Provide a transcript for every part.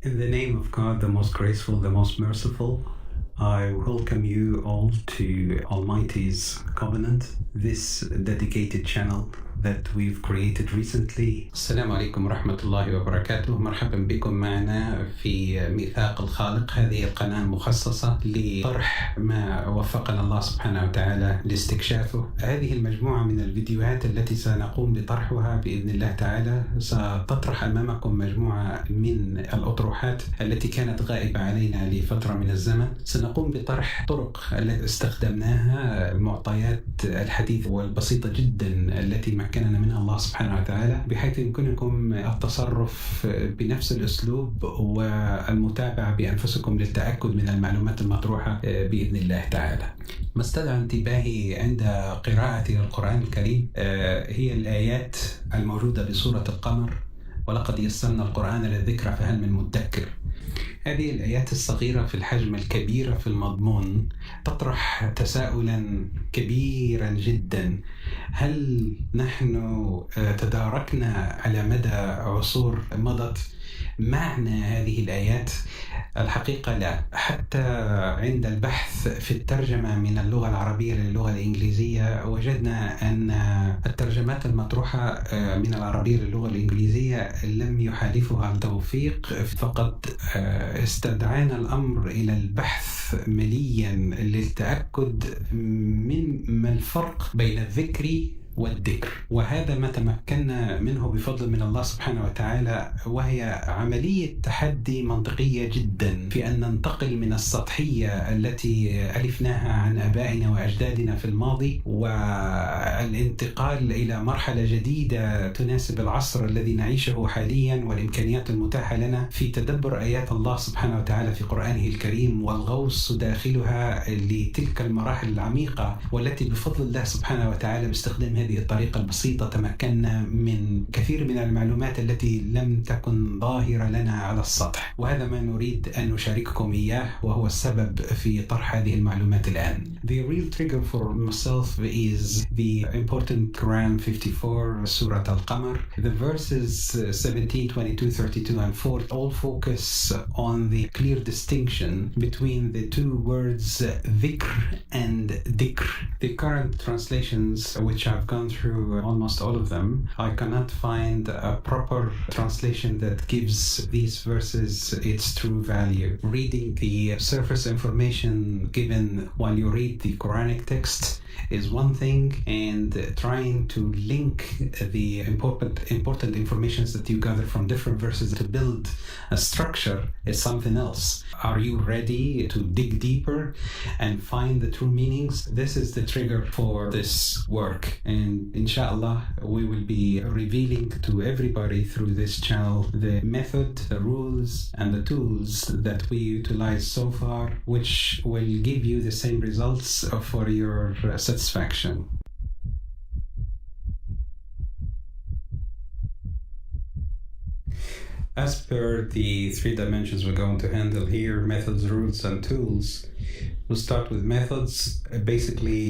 In the name of God, the most graceful, the most merciful, I welcome you all to Almighty's Covenant, this dedicated channel that we've created recently. السلام عليكم ورحمة الله وبركاته. مرحبا بكم معنا في ميثاق الخالق، هذه القناة المخصصة لطرح ما وفقنا الله سبحانه وتعالى لاستكشافه. هذه المجموعة من الفيديوهات التي سنقوم بطرحها بإذن الله تعالى ستطرح أمامكم مجموعة من الأطروحات التي كانت غائبة علينا لفترة من الزمن. سنقوم بطرح طرق التي استخدمناها، المعطيات الحديثة والبسيطة جدا التي مكننا منها الله سبحانه وتعالى، بحيث يمكنكم التصرف بنفس الأسلوب والمتابعة بأنفسكم للتأكد من المعلومات المطروحة بإذن الله تعالى. ما استدعى انتباهي عند قراءة القرآن الكريم هي الآيات الموجودة بسورة القمر: ولقد يسرنا القرآن للذكر فهل من مدكر. هذه الآيات الصغيرة في الحجم الكبيرة في المضمون تطرح تساؤلا كبيرا جدا: هل نحن تداركنا على مدى عصور مضت معنى هذه الآيات؟ الحقيقة لا. حتى عند البحث في الترجمة من اللغة العربية للغة الإنجليزية وجدنا أن الترجمات المطروحة من العربية للغة الإنجليزية لم يحالفها التوفيق، فقد استدعانا الأمر إلى البحث مليا للتأكد من ما الفرق بين الذكر والذكر، وهذا ما تمكنا منه بفضل من الله سبحانه وتعالى، وهي عملية تحدي منطقية جدا في أن ننتقل من السطحية التي ألفناها عن آبائنا وأجدادنا في الماضي، والانتقال إلى مرحلة جديدة تناسب العصر الذي نعيشه حاليا والإمكانيات المتاحة لنا في تدبر آيات الله سبحانه وتعالى في قرآنه الكريم والغوص داخلها لتلك المراحل العميقة، والتي بفضل الله سبحانه وتعالى باستخدام هذه الطريقة البسيطة تمكنا من كثير من المعلومات التي لم تكن ظاهرة لنا على السطح، وهذا ما نريد أن نشارككم إياه، وهو السبب في طرح هذه المعلومات الآن. The real trigger for myself is the important Quran 54, Surah Al-Qamar. The verses 17, 22, 32 and 4 all focus on the clear distinction between the two words dhikr and dhikr. The current translations, which I've gone through almost all of them, I cannot find a proper translation that gives these verses its true value. Reading the surface information given while you read the Quranic text is one thing, and trying to link the important information that you gather from different verses to build a structure is something else. Are you ready to dig deeper and find the true meanings? This is the trigger for this work, and inshallah we will be revealing to everybody through this channel the method, the rules and the tools that we utilize so far, which will give you the same results for your satisfaction. As per the three dimensions we're going to handle here: methods, rules and tools. We'll start with methods, basically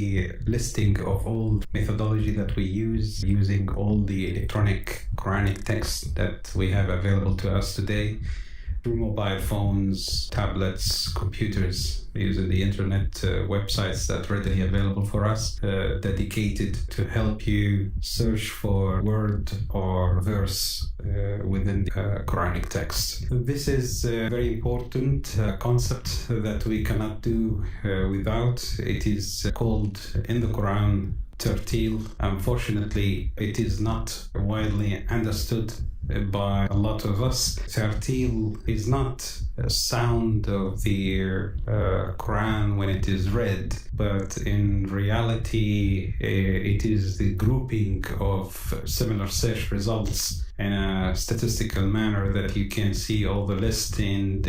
listing of all methodology that we use, using all the electronic Quranic texts that we have available to us today through mobile phones, tablets, computers, using the internet websites that are readily available for us, dedicated to help you search for word or verse within the Quranic text. This is a very important concept that we cannot do without. It is called in the Quran tartil. Unfortunately, it is not widely understood by a lot of us. Tartil is not a sound of the Quran when it is read, but in reality it is the grouping of similar search results in a statistical manner that you can see all the list and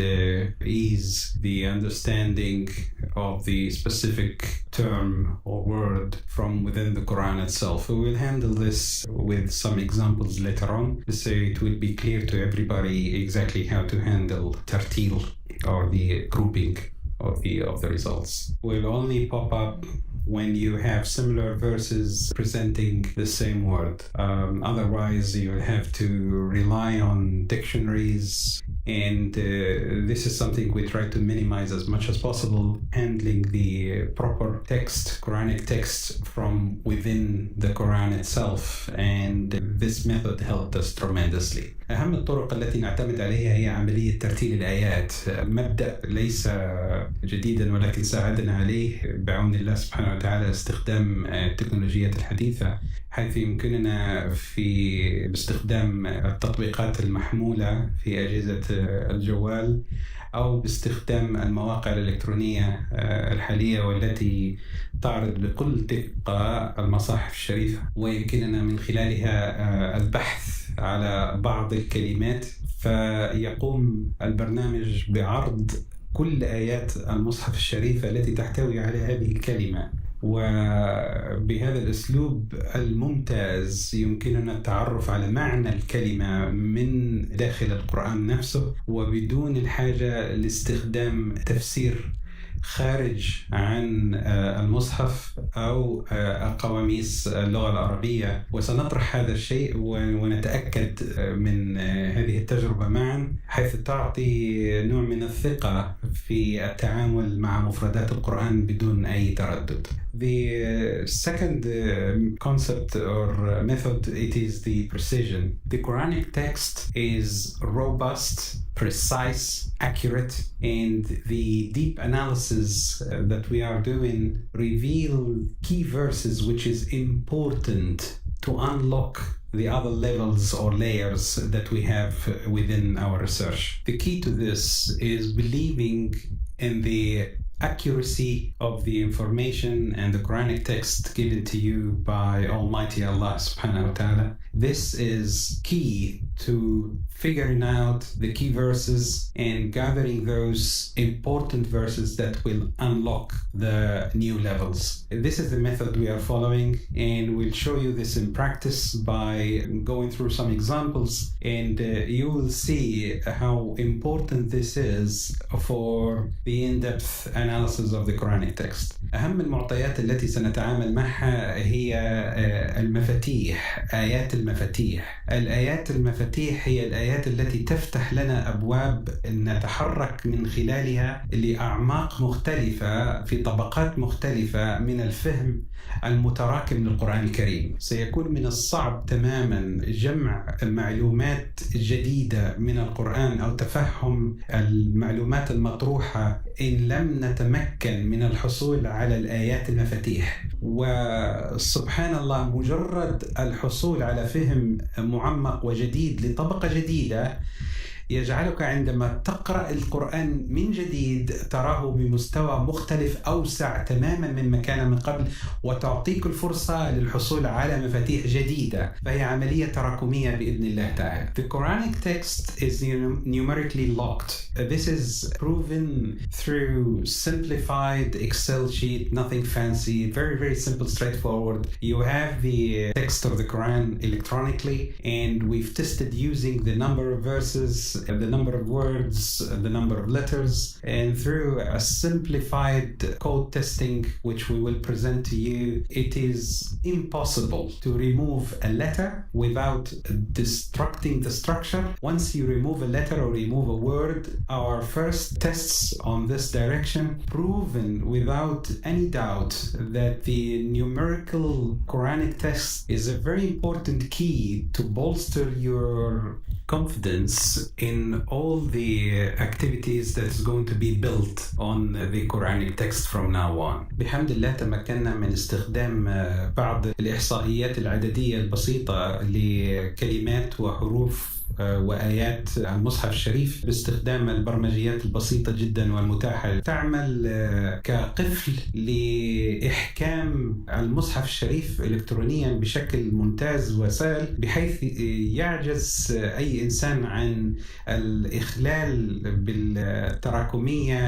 ease the understanding of the specific term or word from within the Quran itself. We will handle this with some examples later on, so it will be clear to everybody exactly how to handle tartil, or the grouping of the results. Will only pop up when you have similar verses presenting the same word. Otherwise, you'll have to rely on dictionaries, and this is something we try to minimize as much as possible, handling the proper text, Quranic text from within the Quran itself, and this method helped us tremendously. أهم الطرق التي نعتمد عليها هي عملية ترتيل الآيات. مبدأ ليس جديدا ولكن ساعدنا عليه بعون الله سبحانه وتعالى استخدام التكنولوجيات الحديثة، حيث يمكننا باستخدام التطبيقات المحمولة في أجهزة الجوال أو باستخدام المواقع الإلكترونية الحالية والتي تعرض بكل دقة المصاحف الشريفة، ويمكننا من خلالها البحث على بعض الكلمات، فيقوم البرنامج بعرض كل آيات المصحف الشريفة التي تحتوي على هذه الكلمة. وبهذا الأسلوب الممتاز يمكننا التعرف على معنى الكلمة من داخل القرآن نفسه، وبدون الحاجة لاستخدام تفسير خارج عن المصحف أو قواميس اللغة العربية. وسنطرح هذا الشيء ونتأكد من هذه التجربة معا، حيث تعطي نوع من الثقة في التعامل مع مفردات القرآن بدون أي تردد. The second concept or method, it is the precision. The Quranic text is robust, precise, accurate, and the deep analysis that we are doing reveal key verses which is important to unlock the other levels or layers that we have within our research. The key to this is believing in the accuracy of the information and the Quranic text given to you by Almighty Allah subhanahu wa ta'ala. This is key to figuring out the key verses and gathering those important verses that will unlock the new levels. This is the method we are following, and we'll show you this in practice by going through some examples, and you will see how important this is for the in-depth analysis of the Quranic text. أهم المعطيات التي سنتعامل معها هي المفاتيح، آيات المفاتيح. الآيات المفاتيح هي الآيات التي تفتح لنا أبواب نتحرك من خلالها لأعماق مختلفة في طبقات مختلفة من الفهم المتراكم للقرآن الكريم. سيكون من الصعب تماما جمع معلومات جديدة من القرآن أو تفهم المعلومات المطروحة إن لم نتمكن من الحصول على الآيات المفاتيح. وسبحان الله، مجرد الحصول على فهم معمق وجديد لطبقة جديدة يجعلك عندما تقرأ القرآن من جديد تراه بمستوى مختلف أوسع تماما مما كان من قبل، وتعطيك الفرصة للحصول على مفاتيح جديدة، فهي عملية تراكمية بإذن الله تعالى. The Quranic text is numerically locked. This is proven through simplified Excel sheet, nothing fancy, very, very simple, straightforward. You have the text of the Quran electronically, and we've tested using the number of verses, the number of words, the number of letters, and through a simplified code testing which we will present to you, it is impossible to remove a letter without destructing the structure. Once you remove a letter or remove a word, our first tests on this direction proven without any doubt that the numerical Quranic text is a very important key to bolster your confidence in all the activities that is going to be built on the Quranic text from now on. بحمد الله تمكنا من استخدام بعض الإحصائيات العددية البسيطة لكلمات وحروف وآيات المصحف الشريف باستخدام البرمجيات البسيطة جدا والمتاحة. تعمل كقفل لإحكام المصحف الشريف إلكترونيا بشكل ممتاز وسهل، بحيث يعجز أي إنسان عن الإخلال بالتراكمية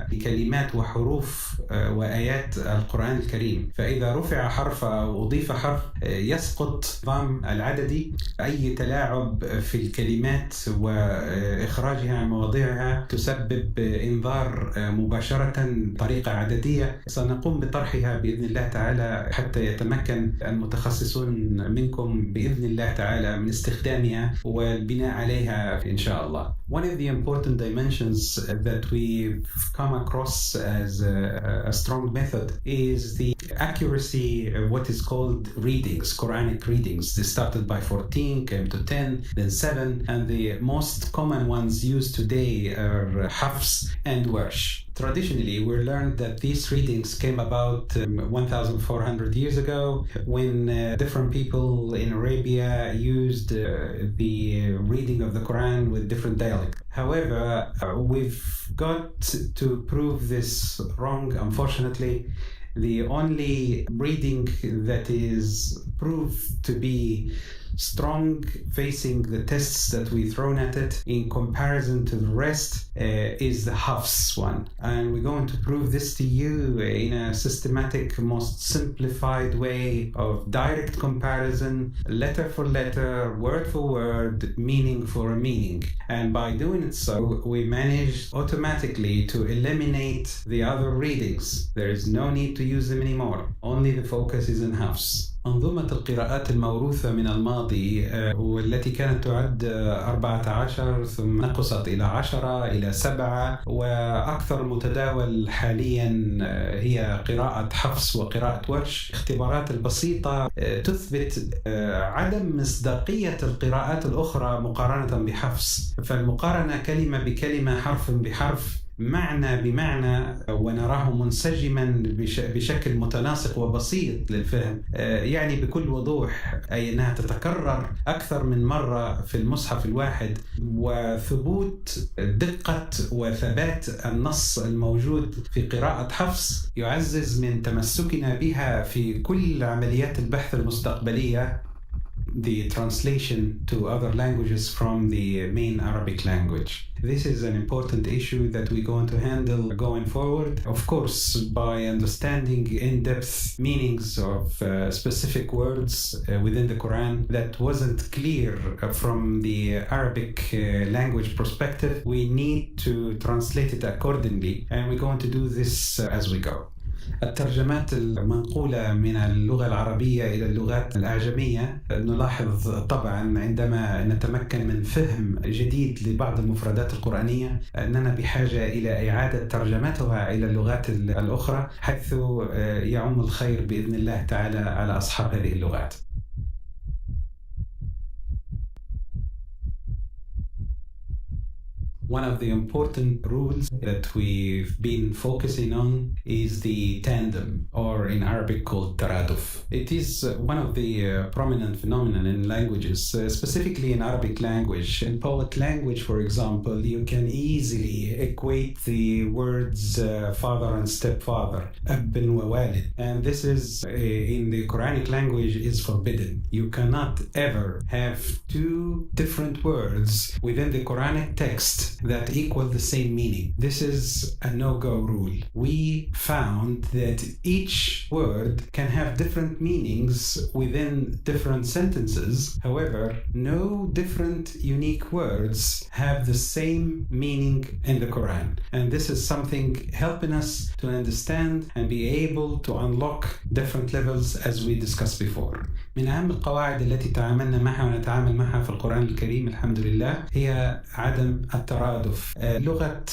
لكلمات وحروف وآيات القرآن الكريم. فإذا رفع حرف أو أضيف حرف يسقط النظام العددي. أي تلاعب في الكلمات وإخراجها عن مواضيعها تسبب إنذار مباشرة بطريقة عددية. سنقوم بطرحها بإذن الله تعالى حتى يتمكن المتخصصون منكم بإذن الله تعالى من استخدامها والبناء عليها إن شاء الله. One of the important dimensions that we've come across as a strong method is the accuracy of what is called readings, Quranic readings. They started by 14, came to 10, then 7, and the most common ones used today are Hafs and Warsh. Traditionally, we learned that these readings came about 1,400 years ago when different people in Arabia used the reading of the Quran with different dialects. However, we've got to prove this wrong, unfortunately. The only reading that is proved to be strong facing the tests that we thrown at it in comparison to the rest is the Hafs one, and we're going to prove this to you in a systematic, most simplified way of direct comparison, letter for letter, word for word, meaning for a meaning. And by doing it so, we managed automatically to eliminate the other readings. There is no need to use them anymore. Only the focus is in Hafs. أنظمة القراءات الموروثة من الماضي والتي كانت تعد 14 ثم نقصت إلى 10 إلى 7 وأكثر متداول حاليا هي قراءة حفص وقراءة ورش. اختبارات البسيطة تثبت عدم مصداقية القراءات الأخرى مقارنة بحفص، فالمقارنة كلمة بكلمة حرف بحرف معنى بمعنى ونراه منسجما بشكل متناسق وبسيط للفهم، يعني بكل وضوح أي أنها تتكرر أكثر من مرة في المصحف الواحد، وثبوت دقة وثبات النص الموجود في قراءة حفص يعزز من تمسكنا بها في كل عمليات البحث المستقبلية. The translation to other languages from the main Arabic language. This is an important issue that we're going to handle going forward, of course, by understanding in-depth meanings of specific words within the Quran that wasn't clear from the Arabic language perspective. We need to translate it accordingly, and we're going to do this as we go. الترجمات المنقولة من اللغة العربية إلى اللغات الأعجمية نلاحظ طبعا عندما نتمكن من فهم جديد لبعض المفردات القرآنية أننا بحاجة إلى إعادة ترجمتها إلى اللغات الأخرى حيث يعم الخير بإذن الله تعالى على أصحاب هذه اللغات. One of the important rules that we've been focusing on is the tandem, or in Arabic called taraduf. It is one of the prominent phenomena in languages, specifically in Arabic language. In Polish language, for example, you can easily equate the words father and stepfather, ab wa walid. And this is, in the Quranic language, is forbidden. You cannot ever have two different words within the Quranic text that equal the same meaning. This is a no-go rule. We found that each word can have different meanings within different sentences. However, no different unique words have the same meaning in the Quran. And this is something helping us to understand and be able to unlock different levels as we discussed before. من أهم القواعد التي تعاملنا معها ونتعامل معها في القرآن الكريم الحمد لله هي عدم الترادف. لغة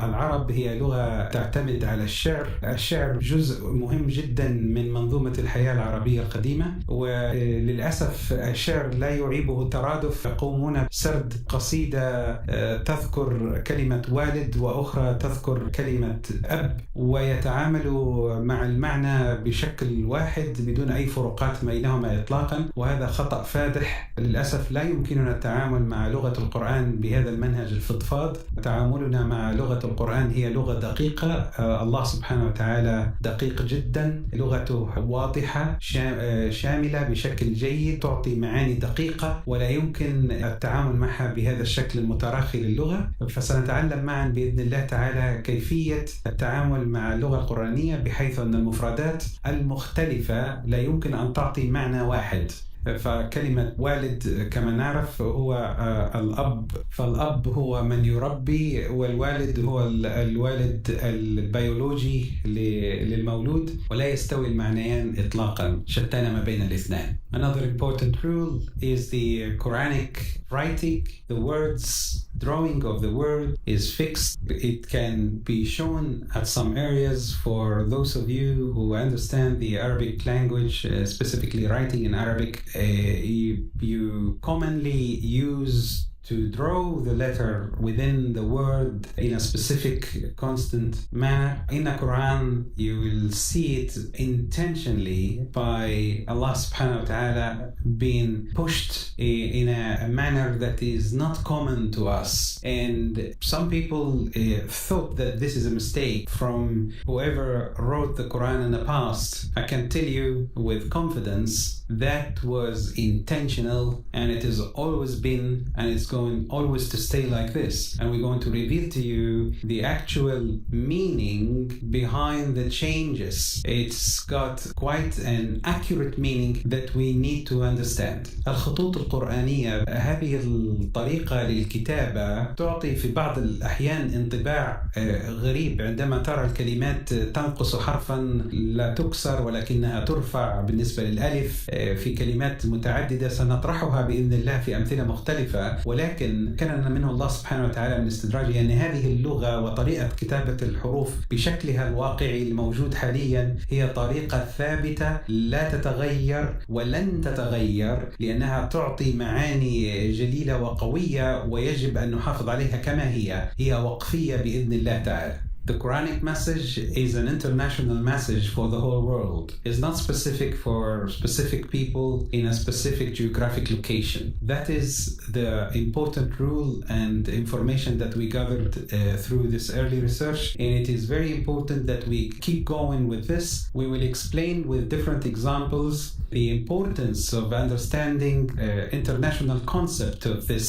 العرب هي لغة تعتمد على الشعر. الشعر جزء مهم جدا من منظومة الحياة العربية القديمة، وللأسف الشعر لا يعيبه الترادف. يقومون بسرد قصيدة تذكر كلمة والد وأخرى تذكر كلمة أب، ويتعاملوا مع المعنى بشكل واحد بدون أي فروقات بينهما إطلاقا، وهذا خطأ فادح. للأسف لا يمكننا التعامل مع لغة القرآن بهذا المنهج الفضفاض. تعاملنا مع لغة القرآن هي لغة دقيقة. الله سبحانه وتعالى دقيق جدا، لغته واضحة شاملة بشكل جيد، تعطي معاني دقيقة ولا يمكن التعامل معها بهذا الشكل المتراخي للغة. فسنتعلم معا بإذن الله تعالى كيفية التعامل مع اللغة القرآنية بحيث أن المفردات المختلفة لا يمكن أن تعطي معنى المعنى واحد. فكلمة والد كما نعرف هو الأب، فالأب هو من يربي، والوالد هو الوالد البيولوجي للمولود، ولا يستوي المعنيان إطلاقا، شتان ما بين الاثنين. Another important rule is the Quranic writing. The words, drawing of the word is fixed. It can be shown at some areas for those of you who understand the Arabic language, specifically writing in Arabic. You commonly use to draw the letter within the word in a specific constant manner. In the Quran, you will see it intentionally by Allah subhanahu wa ta'ala being pushed in a manner that is not common to us. And some people thought that this is a mistake from whoever wrote the Quran in the past. I can tell you with confidence that was intentional, and it has always been, and it's going always to stay like this. And we're going to reveal to you the actual meaning behind the changes. It's got quite an accurate meaning that we need to understand. الخطوط القرآنية، هذه الطريقة للكتابة تعطي في بعض الأحيان انطباع غريب عندما ترى الكلمات تنقص حرفا لا تكسر ولكنها ترفع بالنسبة للألف في كلمات متعددة سنطرحها بإذن الله في أمثلة مختلفة. ولكن كان منه الله سبحانه وتعالى من استدراجه أن هذه اللغة وطريقة كتابة الحروف بشكلها الواقعي الموجود حاليا هي طريقة ثابتة لا تتغير ولن تتغير، لأنها تعطي معاني جليلة وقوية ويجب أن نحافظ عليها كما هي وقفية بإذن الله تعالى. The Quranic message is an international message for the whole world. It's not specific for specific people in a specific geographic location. That is the important rule and information that we gathered through this early research, and it is very important that we keep going with this. We will explain with different examples the importance of understanding international concept of this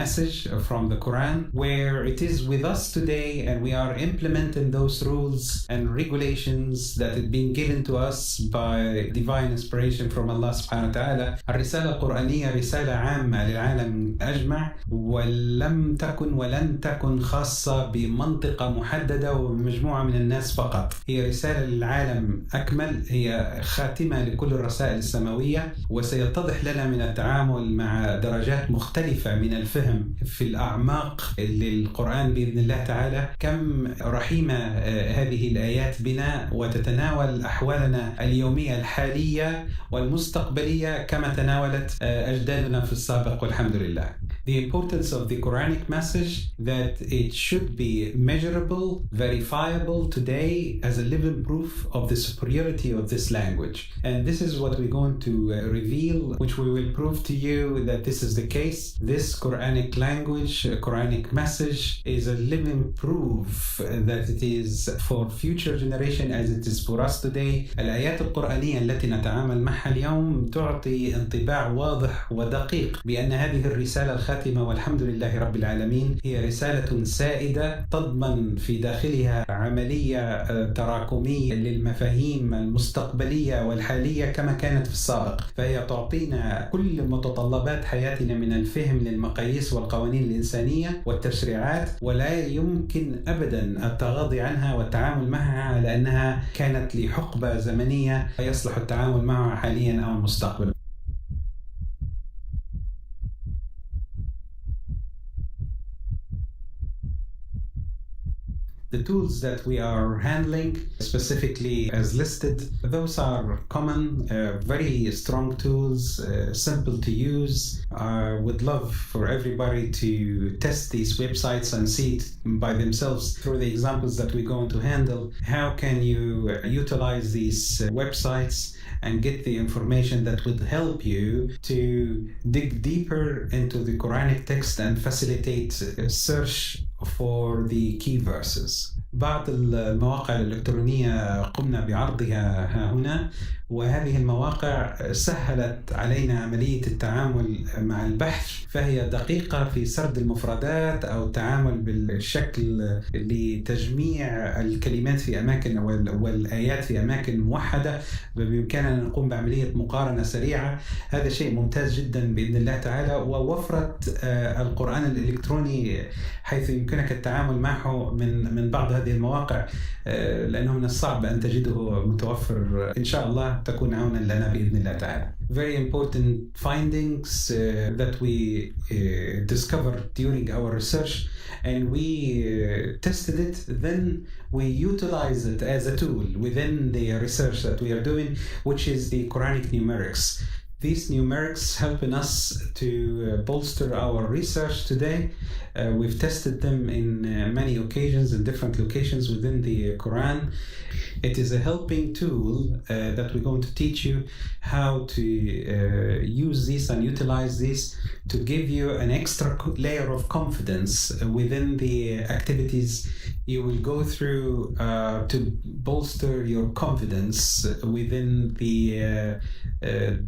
message from the Quran, where it is with us today, and we are implementing those rules and regulations that have been given to us by divine inspiration from Allah subhanahu wa ta'ala. الرسالة القرآنية رسالة عامة للعالم أجمع، ولم تكن خاصة بمنطقة محددة ومجموعة من الناس فقط. هي رسالة للعالم أكمل، هي خاتمة لكل الرسائل السماوية، وسيتضح لنا من التعامل مع درجات مختلفة من الفهم في الأعماق للقرآن بإذن الله تعالى كم رحيمة هذه الآيات بنا، وتتناول أحوالنا اليومية الحالية والمستقبلية كما تناولت أجدادنا في السابق والحمد لله. The importance of the Quranic message, that it should be measurable, verifiable today as a living proof of the superiority of this language. And this is what we're going to reveal, which we will prove to you that this is the case. This Quranic language, Quranic message is a living proof that it is for future generation as it is for us today. الآيات القرآنية التي نتعامل معها اليوم تعطي انطباع واضح ودقيق بأن هذه الرسالة الخاتمة والحمد لله رب العالمين هي رسالة سائدة تضمن في داخلها عملية تراكمية للمفاهيم المستقبلية والحالية كما كانت في السابق. فهي تعطينا كل متطلبات حياتنا من الفهم للمقاييس والقوانين الإنسانية والتشريعات، ولا يمكن أبدا التغاضي عنها والتعامل معها لأنها كانت لحقبة زمنية يصلح التعامل معها حاليا أو المستقبل. The tools that we are handling, specifically as listed, those are common, very strong tools, simple to use. I would love for everybody to test these websites and see it by themselves through the examples that we're going to handle. How can you utilize these websites and get the information that would help you to dig deeper into the Quranic text and facilitate search for the key verses. بعض المواقع الإلكترونية قمنا بعرضها هنا، وهذه المواقع سهلت علينا عملية التعامل مع البحث، فهي دقيقة في سرد المفردات أو التعامل بالشكل لتجميع الكلمات في أماكن والآيات في أماكن موحدة، بإمكاننا أن نقوم بعملية مقارنة سريعة. هذا شيء ممتاز جدا بإذن الله تعالى. ووفرة القرآن الإلكتروني حيث يمكنك التعامل معه من بعض هذه المواقع، لأنه من الصعب أن تجده متوفر. إن شاء الله تكون عونا لنا بإذن الله تعالى. Very important findings that we discovered during our research, and we tested it. Then we utilize it as a tool within the research that we are doing, which is the Quranic numerics. These numerics helping us to bolster our research today. We've tested them in many occasions in different locations within the Quran. It is a helping tool that we're going to teach you how to use this and utilize this to give you an extra layer of confidence within the activities you will go through to bolster your confidence within the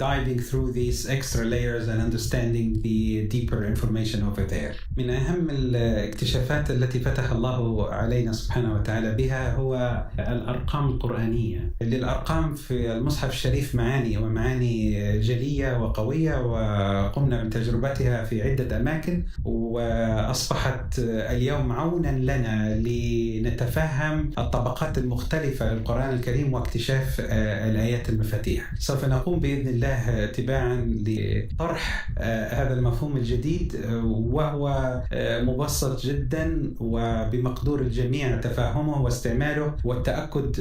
diving through these extra layers and understanding the deeper information over there. من أهم الاكتشافات التي فتح الله علينا سبحانه وتعالى بها هو الأرقام القرآنية. للأرقام في المصحف الشريف معاني ومعاني جلية وقوية، وقمنا بتجربتها في عدة أماكن، وأصبحت اليوم عونا لنا لنتفهم الطبقات المختلفة للقرآن الكريم واكتشاف الآيات المفاتيح. سوف نقوم بإذن الله تباعا لطرح هذا المفهوم الجديد، وهو مبسط جدا وبمقدور الجميع تفهمه واستعماله والتأكد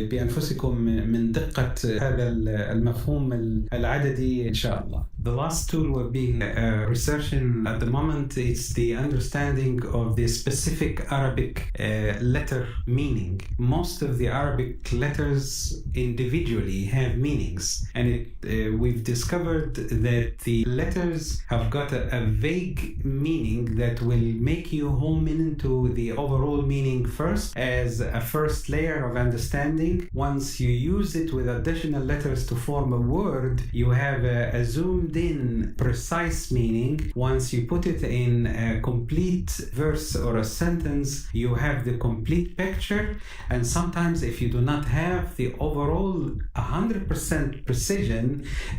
بأنفسكم من دقة هذا المفهوم العددي إن شاء الله. The last tool we're being researching at the moment is the understanding of the specific Arabic letter meaning. Most of the Arabic letters individually have meanings, and we've discovered that the letters have got a vague meaning that will make you home into the overall meaning first as a first layer of understanding. Once you use it with additional letters to form a word, you have a zoomed in precise meaning. Once you put it in a complete verse or a sentence, you have the complete picture. And sometimes if you do not have the overall 100% precision,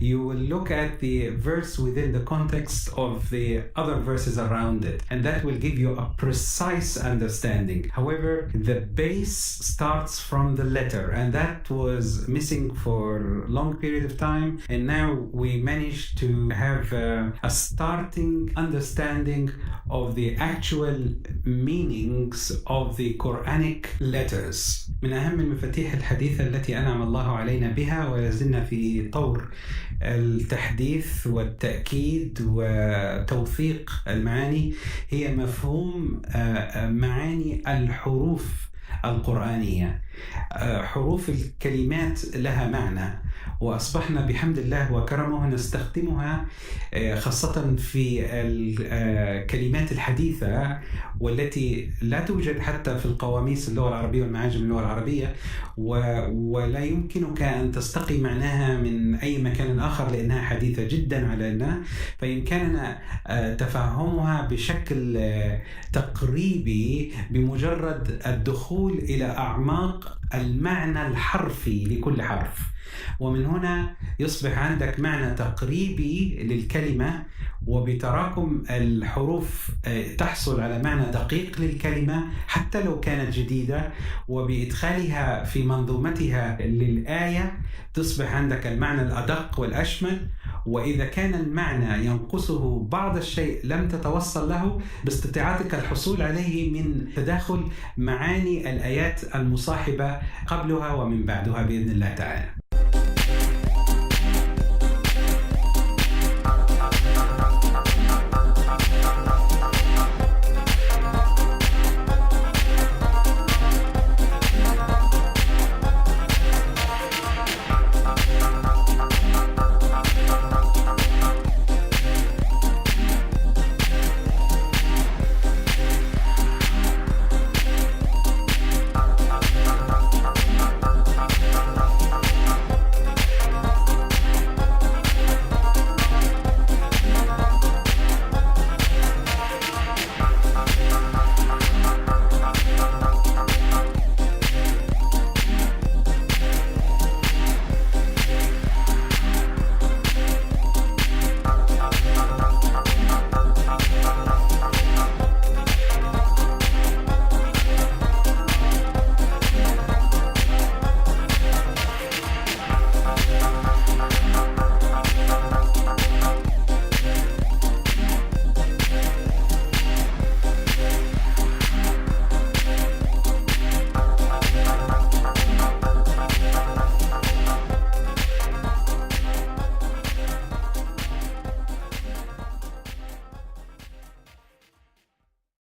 you will look at the verse within the context of the other verses around it, and that will give you a precise understanding. However, the base starts from the letter, and that was missing for a long period of time, and now we managed to have a starting understanding of the actual meanings of the Quranic letters. من أهم المفاتيح الحديثة التي أنعم الله علينا بها ولازلنا في طور التحديث والتأكيد وتوثيق المعاني هي مفهوم معاني الحروف القرآنية. حروف الكلمات لها معنى، وأصبحنا بحمد الله وكرمه نستخدمها خاصة في الكلمات الحديثة والتي لا توجد حتى في القواميس اللغة العربية والمعاجم اللغة العربية، ولا يمكنك أن تستقي معناها من أي مكان آخر لأنها حديثة جدا علينا، فيمكننا تفهمها بشكل تقريبي بمجرد الدخول إلى أعماق المعنى الحرفي لكل حرف. ومن هنا يصبح عندك معنى تقريبي للكلمة، وبتراكم الحروف تحصل على معنى دقيق للكلمة حتى لو كانت جديدة، وبإدخالها في منظومتها للآية تصبح عندك المعنى الأدق والأشمل. وإذا كان المعنى ينقصه بعض الشيء لم تتوصل له باستطاعتك الحصول عليه من تداخل معاني الآيات المصاحبة قبلها ومن بعدها بإذن الله تعالى.